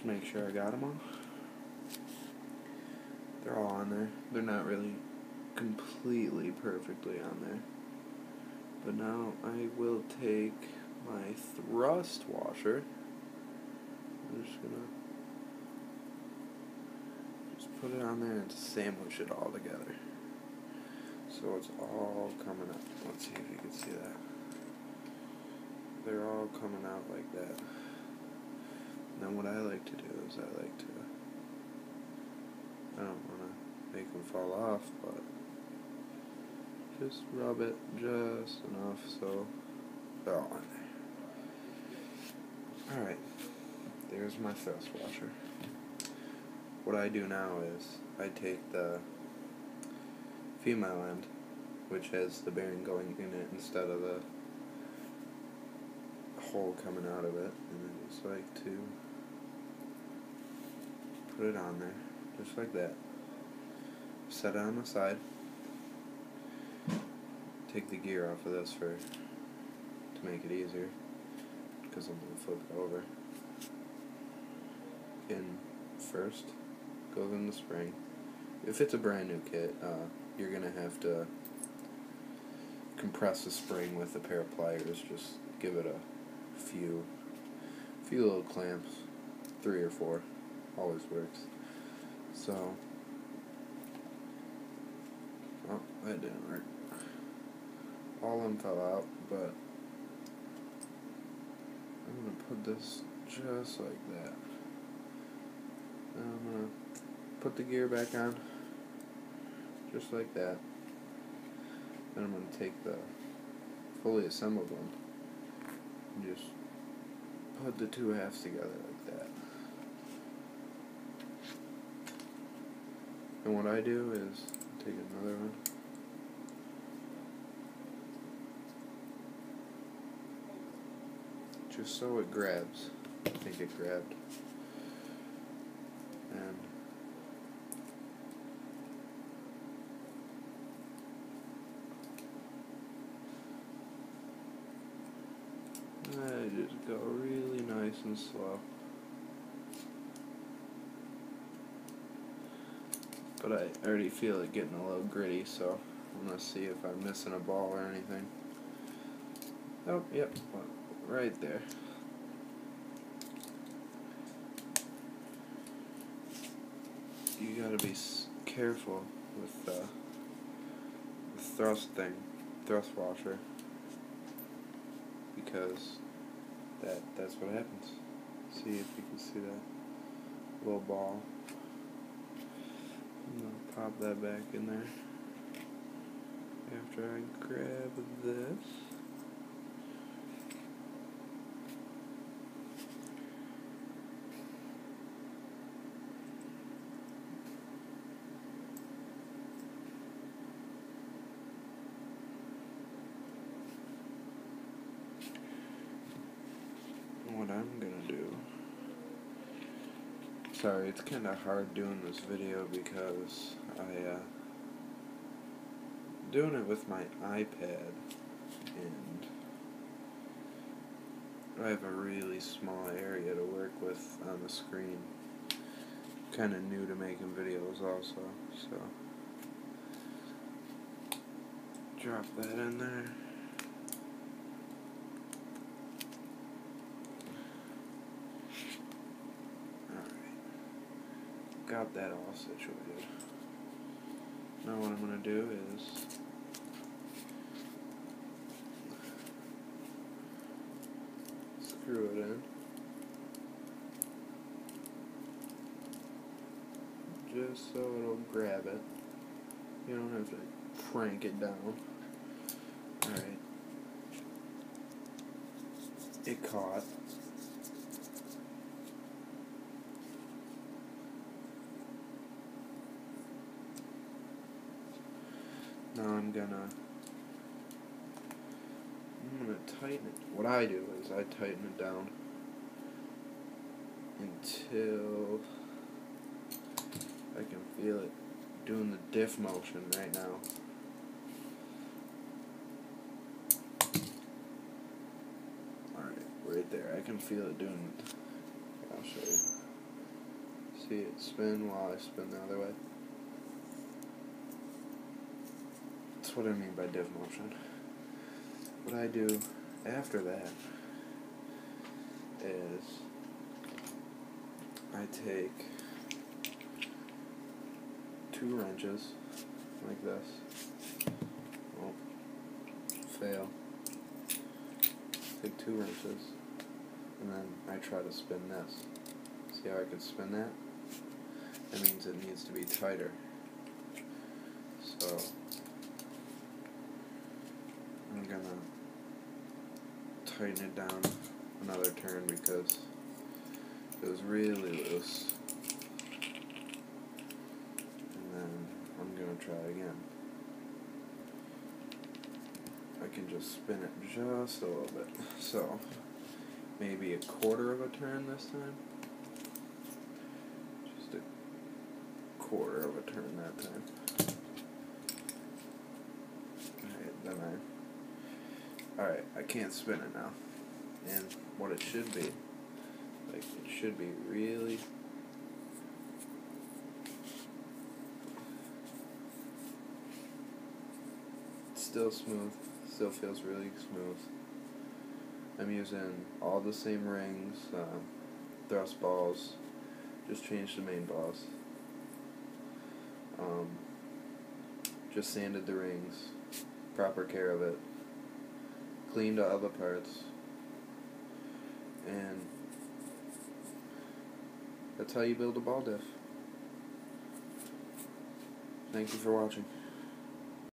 Just make sure I got them all. They're all on there. They're not really completely perfectly on there. But now I will take my thrust washer. I'm just gonna put it on there and sandwich it all together. So it's all coming up. Let's see if you can see that. They're all coming out like that. Now what I like to do is I don't want to make them fall off, but just rub it just enough so they're all in there. Alright, there's my thrust washer. What I do now is I take the female end, which has the bearing going in it instead of the hole coming out of it, and I just like to put it on there, just like that. Set it on the side. Take the gear off of this to make it easier, because I'm going to flip it over. In first goes in the spring. If it's a brand new kit, you're going to have to compress the spring with a pair of pliers. Just give it a few little clamps, 3 or 4, always works. So, oh, that didn't work. All of them fell out, but I'm going to put this just like that. Now I'm going to put the gear back on, just like that. Then I'm going to take the fully assembled one and just put the two halves together like that. And what I do is take another one, just so it grabs. I think it grabbed. And I just go really nice and slow. But I already feel it getting a little gritty, so I'm going to see if I'm missing a ball or anything. Oh, yep, right there. You gotta be careful with the thrust washer, because that's what happens. See if you can see that little ball. I'm gonna pop that back in there after I grab this. What I'm gonna do, sorry, it's kind of hard doing this video because doing it with my iPad, and I have a really small area to work with on the screen. Kind of new to making videos also, so drop that in there. Got that all situated. Now what I'm going to do is screw it in, just so it'll grab it. You don't have to crank it down. Alright. It caught. Now I'm gonna tighten it. What I do is I tighten it down until I can feel it doing the diff motion right now. Alright, right there. I can feel it doing it. I'll show you. see it spin while I spin the other way. That's what I mean by diff motion. What I do after that is I take 2 wrenches like this. Oh, fail. Take 2 wrenches and then I try to spin this. See how I can spin that? That means it needs to be tighter. So I'm gonna tighten it down another turn because it was really loose. And then I'm gonna try again. I can just spin it just a little bit. So maybe 1/4 of a turn this time. Just 1/4 of a turn that time. Alright, I can't spin it now. And what it should be, like, it should be really still smooth, still feels really smooth. I'm using all the same rings, thrust balls, just changed the main balls. Just sanded the rings, proper care of it, cleaned all the parts, and that's how you build a ball diff. Thank you for watching.